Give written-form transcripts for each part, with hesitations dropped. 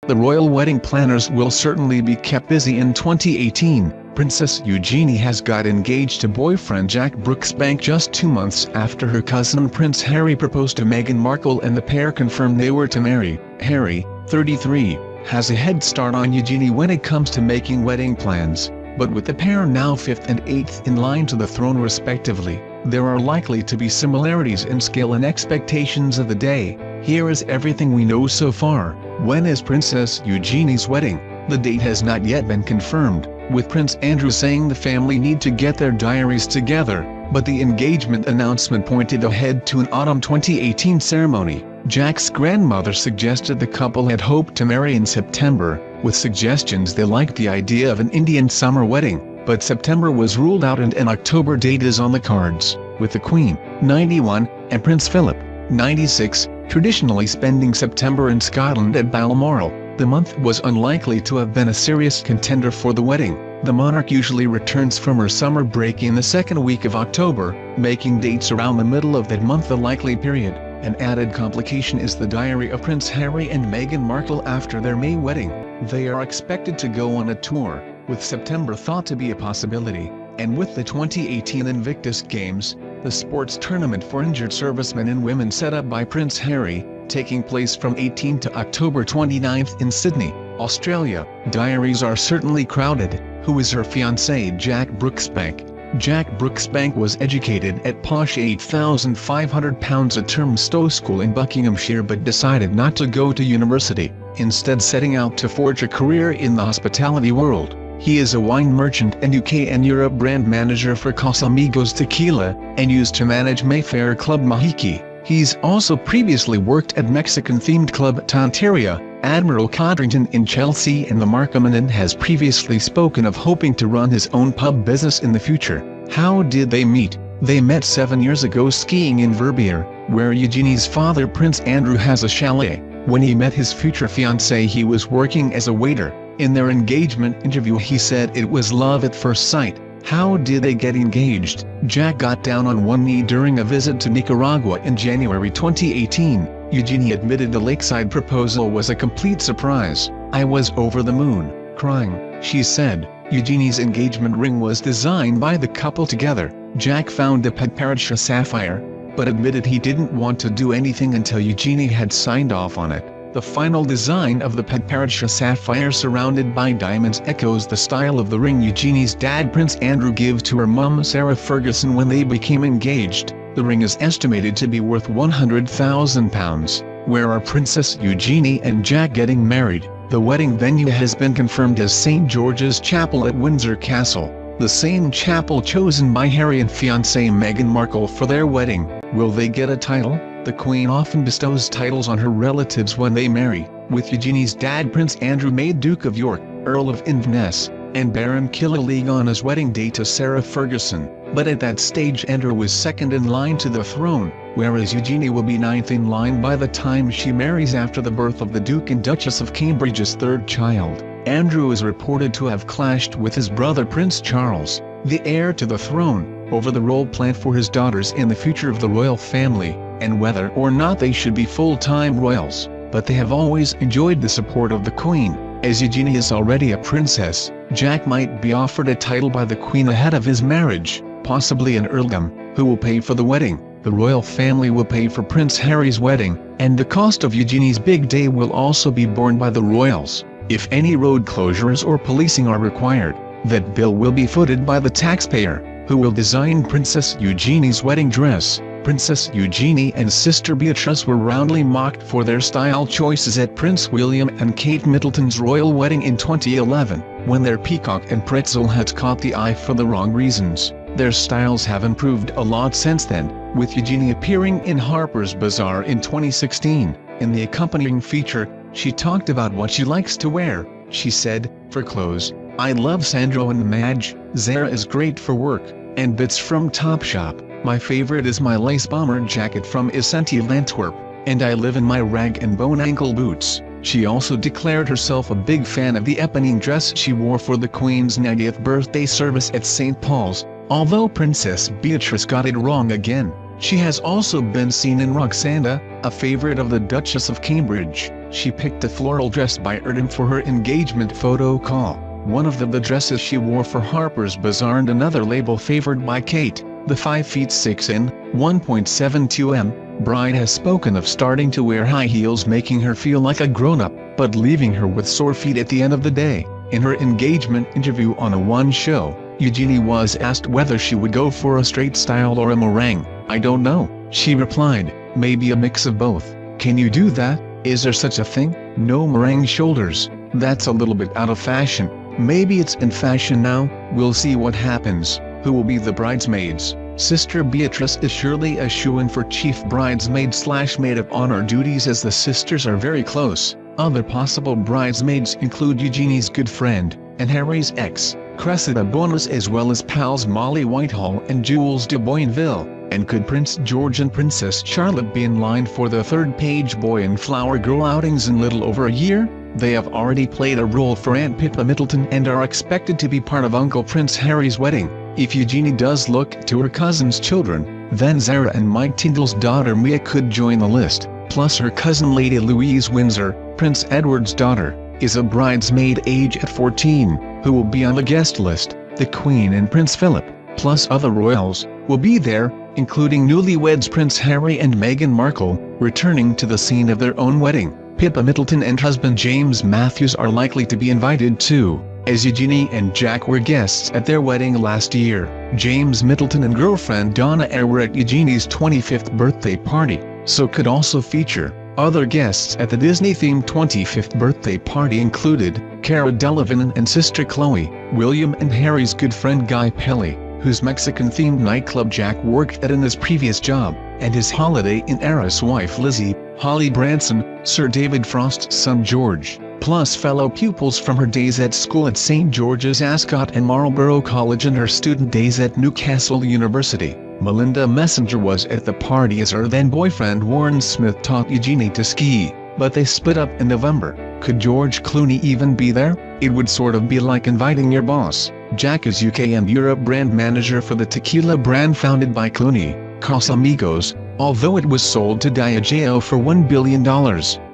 The royal wedding planners will certainly be kept busy in 2018. Princess Eugenie has got engaged to boyfriend Jack Brooksbank just 2 months after her cousin Prince Harry proposed to Meghan Markle and the pair confirmed they were to marry. Harry, 33, has a head start on Eugenie when it comes to making wedding plans, but with the pair now 5th and 8th in line to the throne respectively, there are likely to be similarities in scale and expectations of the day. Here is everything we know so far. When is Princess Eugenie's wedding? The date has not yet been confirmed, with Prince Andrew saying the family need to get their diaries together, but the engagement announcement pointed ahead to an autumn 2018 ceremony. Jack's grandmother suggested the couple had hoped to marry in September, with suggestions they liked the idea of an Indian summer wedding, but September was ruled out and an October date is on the cards, with the Queen, 91, and Prince Philip, 96, traditionally spending September in Scotland at Balmoral. The month was unlikely to have been a serious contender for the wedding. The monarch usually returns from her summer break in the second week of October, making dates around the middle of that month a likely period. An added complication is the diary of Prince Harry and Meghan Markle after their May wedding. They are expected to go on a tour, with September thought to be a possibility, and with the 2018 Invictus Games, the sports tournament for injured servicemen and women set up by Prince Harry, taking place from 18 to October 29 in Sydney, Australia. Diaries are certainly crowded. Who is her fiancé? Jack Brooksbank. Jack Brooksbank was educated at posh £8,500 a term Stowe School in Buckinghamshire but decided not to go to university, instead setting out to forge a career in the hospitality world. He is a wine merchant and UK and Europe brand manager for Casamigos Tequila, and used to manage Mayfair Club Mahiki. He's also previously worked at Mexican-themed club Tanteria, Admiral Codrington in Chelsea, and the Markham, and has previously spoken of hoping to run his own pub business in the future. How did they meet? They met 7 years ago skiing in Verbier, where Eugenie's father Prince Andrew has a chalet. When he met his future fiancée he was working as a waiter. In their engagement interview he said it was love at first sight. How did they get engaged? Jack got down on one knee during a visit to Nicaragua in January 2018. Eugenie admitted the lakeside proposal was a complete surprise. "I was over the moon, crying," she said. Eugenie's engagement ring was designed by the couple together. Jack found a Padparadscha sapphire, but admitted he didn't want to do anything until Eugenie had signed off on it. The final design of the Padparadscha sapphire surrounded by diamonds echoes the style of the ring Eugenie's dad Prince Andrew gave to her mum Sarah Ferguson when they became engaged. The ring is estimated to be worth £100,000. Where are Princess Eugenie and Jack getting married? The wedding venue has been confirmed as St. George's Chapel at Windsor Castle, the same chapel chosen by Harry and fiancée Meghan Markle for their wedding. Will they get a title? The Queen often bestows titles on her relatives when they marry, with Eugenie's dad Prince Andrew made Duke of York, Earl of Inverness, and Baron Killalleague on his wedding day to Sarah Ferguson, but at that stage Andrew was second in line to the throne, whereas Eugenie will be ninth in line by the time she marries after the birth of the Duke and Duchess of Cambridge's third child. Andrew is reported to have clashed with his brother Prince Charles, the heir to the throne, over the role planned for his daughters in the future of the royal family, and whether or not they should be full-time royals, but they have always enjoyed the support of the Queen. As Eugenie is already a princess, Jack might be offered a title by the Queen ahead of his marriage, possibly an earldom. Who will pay for the wedding? The royal family will pay for Prince Harry's wedding, and the cost of Eugenie's big day will also be borne by the royals. If any road closures or policing are required, that bill will be footed by the taxpayer. Who will design Princess Eugenie's wedding dress? Princess Eugenie and sister Beatrice were roundly mocked for their style choices at Prince William and Kate Middleton's royal wedding in 2011, when their peacock and pretzel hats caught the eye for the wrong reasons. Their styles have improved a lot since then, with Eugenie appearing in Harper's Bazaar in 2016. In the accompanying feature, she talked about what she likes to wear. She said, "For clothes, I love Sandro and Madge, Zara is great for work, and bits from Topshop. My favorite is my lace bomber jacket from Essential of Antwerp, and I live in my rag and bone ankle boots." She also declared herself a big fan of the Eponine dress she wore for the Queen's 90th birthday service at St. Paul's, although Princess Beatrice got it wrong again. She has also been seen in Roxana, a favorite of the Duchess of Cambridge. She picked a floral dress by Erdem for her engagement photo call, one of the dresses she wore for Harper's Bazaar and another label favored by Kate. The 5'6" in 1.72 m bride has spoken of starting to wear high heels, making her feel like a grown-up, but leaving her with sore feet at the end of the day. In her engagement interview on a One show, Eugenie was asked whether she would go for a straight style or a meringue. "I don't know," she replied, "maybe a mix of both." "Can you do that? Is there such a thing? No meringue shoulders? That's a little bit out of fashion." "Maybe it's in fashion now, we'll see what happens." Who will be the bridesmaids? Sister Beatrice is surely a shoo-in for chief bridesmaid/maid of honor duties, as the sisters are very close. Other possible bridesmaids include Eugenie's good friend, and Harry's ex, Cressida Bonas, as well as pals Molly Whitehall and Jules de Boinville. And could Prince George and Princess Charlotte be in line for the third Page Boy and Flower Girl outings in little over a year? They have already played a role for Aunt Pippa Middleton and are expected to be part of Uncle Prince Harry's wedding. If Eugenie does look to her cousin's children, then Zara and Mike Tyndall's daughter Mia could join the list, plus her cousin Lady Louise Windsor, Prince Edward's daughter, is a bridesmaid age at 14, who will be on the guest list. The Queen and Prince Philip, plus other royals, will be there, including newlyweds Prince Harry and Meghan Markle, returning to the scene of their own wedding. Pippa Middleton and husband James Matthews are likely to be invited too, as Eugenie and Jack were guests at their wedding last year. James Middleton and girlfriend Donna Eyre were at Eugenie's 25th birthday party, so could also feature. Other guests at the Disney-themed 25th birthday party included Cara Delevingne and sister Chloe, William and Harry's good friend Guy Pelly, whose Mexican-themed nightclub Jack worked at in his previous job, and his Holiday Inn heiress wife Lizzie, Holly Branson, Sir David Frost's son George, plus fellow pupils from her days at school at St. George's Ascot and Marlborough College and her student days at Newcastle University. Melinda Messenger was at the party as her then-boyfriend Warren Smith taught Eugenie to ski, but they split up in November. Could George Clooney even be there? It would sort of be like inviting your boss. Jack is UK and Europe brand manager for the tequila brand founded by Clooney, Casamigos, although it was sold to Diageo for $1 billion.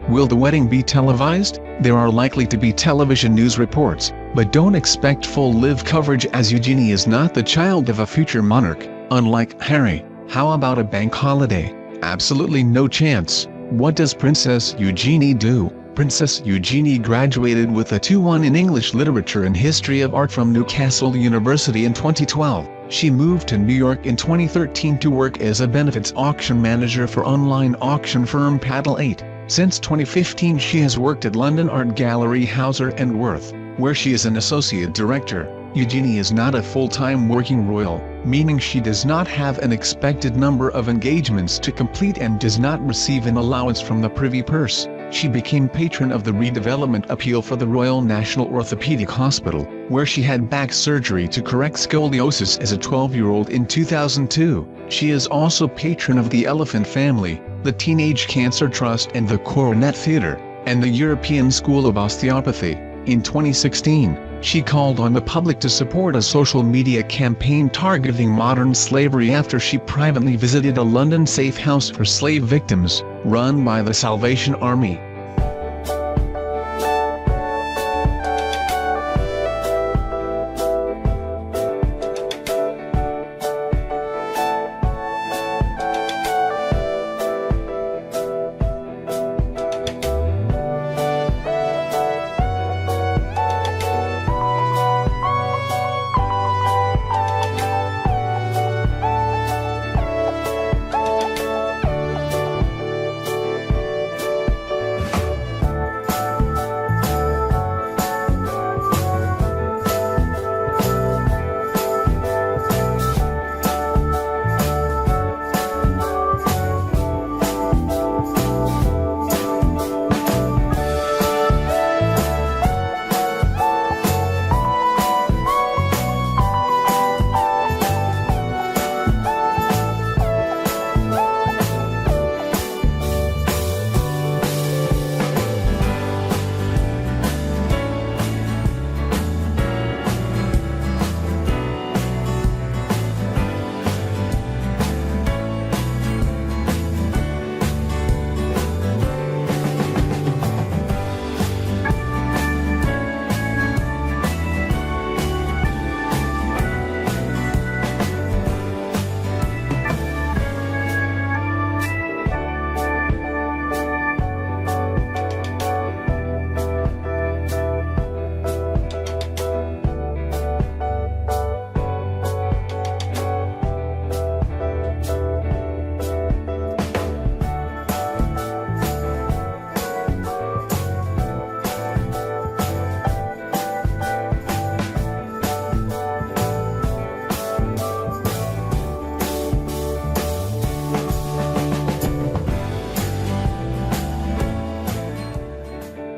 Will the wedding be televised? There are likely to be television news reports, but don't expect full live coverage, as Eugenie is not the child of a future monarch, unlike Harry. How about a bank holiday? Absolutely no chance. What does Princess Eugenie do? Princess Eugenie graduated with a 2:1 in English Literature and History of Art from Newcastle University in 2012. She moved to New York in 2013 to work as a benefits auction manager for online auction firm Paddle 8. Since 2015 she has worked at London art gallery Hauser and Wirth, where she is an associate director. Eugenie is not a full-time working royal, meaning she does not have an expected number of engagements to complete and does not receive an allowance from the Privy Purse. She became patron of the redevelopment appeal for the Royal National Orthopaedic Hospital, where she had back surgery to correct scoliosis as a 12-year-old in 2002. She is also patron of the Elephant Family, the Teenage Cancer Trust and the Coronet Theatre, and the European School of Osteopathy. In 2016, she called on the public to support a social media campaign targeting modern slavery after she privately visited a London safe house for slave victims, run by the Salvation Army.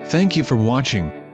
Thank you for watching.